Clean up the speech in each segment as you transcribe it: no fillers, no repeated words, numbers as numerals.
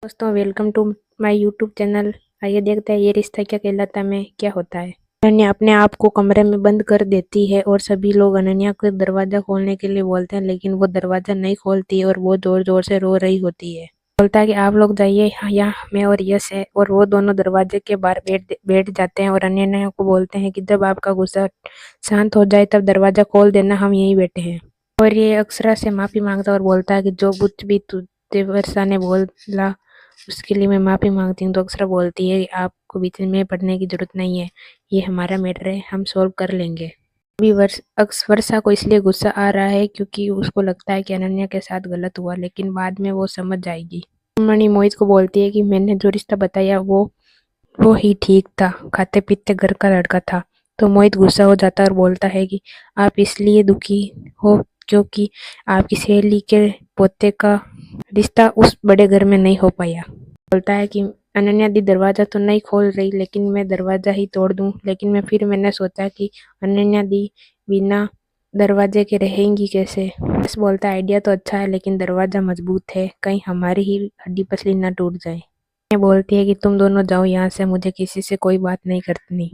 दोस्तों welcome to my YouTube channel. आइए देखते हैं ये रिश्ता क्या कहलाता में क्या होता है। अनन्या अपने आप को कमरे में बंद कर देती है और सभी लोग अनन्या को दरवाजा खोलने के लिए बोलते हैं, लेकिन वो दरवाजा नहीं खोलती और वो जोर जोर से रो रही होती है। बोलता है कि आप लोग जाइए, यहाँ मैं और यश है। और वो दोनों दरवाजे के बाहर बैठ जाते हैं और अनन्या को बोलते हैं कि जब आपका गुस्सा शांत हो जाए तब दरवाजा खोल देना, हम यहीं बैठे हैं। और ये अक्षरा से माफी मांगता और बोलता है कि जो कुछ भी तुझे वर्षा ने बोला उसके लिए मैं माफ़ी मांगती हूँ। तो अक्षरा बोलती है आपको बीच में पढ़ने की ज़रूरत नहीं है, ये हमारा मैटर है, हम सॉल्व कर लेंगे। अभी वर्षा को इसलिए गुस्सा आ रहा है क्योंकि उसको लगता है कि अनन्या के साथ गलत हुआ, लेकिन बाद में वो समझ जाएगी। मणि मोहित को बोलती है कि मैंने जो रिश्ता बताया वो ही ठीक था, खाते पीते घर का लड़का था। तो मोहित गुस्सा हो जाता है और बोलता है कि आप इसलिए दुखी हो क्योंकि आपकी सहेली के पोते का रिश्ता उस बड़े घर में नहीं हो पाया। बोलता है कि अनन्या दी दरवाजा तो नहीं खोल रही, लेकिन मैं दरवाजा ही तोड़ दूं। लेकिन मैंने सोचा कि अनन्या दी बिना दरवाजे के रहेंगी कैसे। बस बोलता है आइडिया तो अच्छा है, लेकिन दरवाजा मजबूत है, कहीं हमारी ही हड्डी पसली ना टूट जाए। मैं बोलती है कि तुम दोनों जाओ यहाँ से, मुझे किसी से कोई बात नहीं करनी।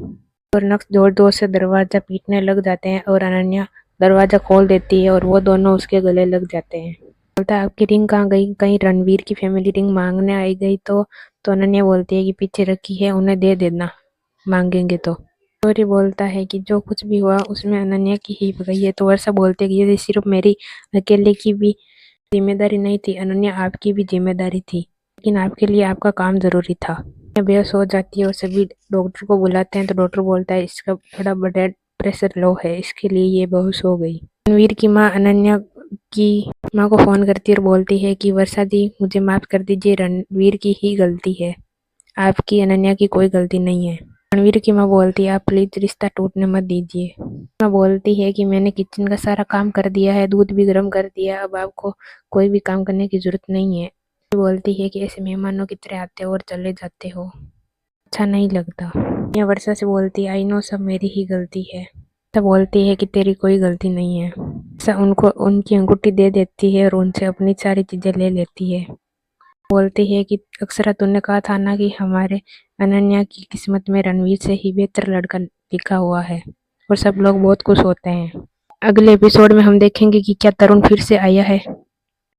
और नक्श जोर जोर से दरवाजा पीटने लग जाते हैं और अनन्या दरवाजा खोल देती है और वो दोनों उसके गले लग जाते हैं। बोलता है आपकी रिंग कहाँ गई, कहीं रणवीर की फैमिली रिंग मांगने आई गई तो अनन्या बोलती है कि पीछे रखी है, उन्हें दे देना मांगेंगे तो। और ये बोलता है कि जो कुछ भी हुआ उसमें अनन्या की ही गई है। तो वर्षा बोलती है कि ये सिर्फ मेरी अकेले की भी जिम्मेदारी नहीं थी, अनन्या आपकी भी जिम्मेदारी थी, लेकिन आपके लिए आपका काम जरूरी था। बेहोश हो जाती है और सभी डॉक्टर को बुलाते हैं। तो डॉक्टर बोलता है इसका बड़ा ब्लड प्रेशर लो है, इसके लिए ये बेहोश हो गई। रणवीर की माँ अनन्या की माँ को फोन करती है और बोलती है कि वर्षा दी मुझे माफ कर दीजिए, रणवीर की ही गलती है, आपकी अनन्या की कोई गलती नहीं है। रणवीर की माँ बोलती है आप प्लीज रिश्ता टूटने मत दीजिए। माँ बोलती है कि मैंने किचन का सारा काम कर दिया है, दूध भी गर्म कर दिया, अब आपको कोई भी काम करने की जरूरत नहीं है। बोलती है कि ऐसे मेहमानों की तरह आते हो और चले जाते हो, अच्छा नहीं लगता। या वर्षा से बोलती है आई नो सब मेरी ही गलती है। तो बोलती है कि तेरी कोई गलती नहीं है। ऐसा उनको उनकी अंगूठी दे देती है और उनसे अपनी सारी चीजें ले लेती है। बोलती है कि अक्षरा तूने कहा था ना कि हमारे अनन्या की किस्मत में रणवीर से ही बेहतर लड़का लिखा हुआ है। और सब लोग बहुत खुश होते हैं। अगले एपिसोड में हम देखेंगे कि क्या तरुण फिर से आया है।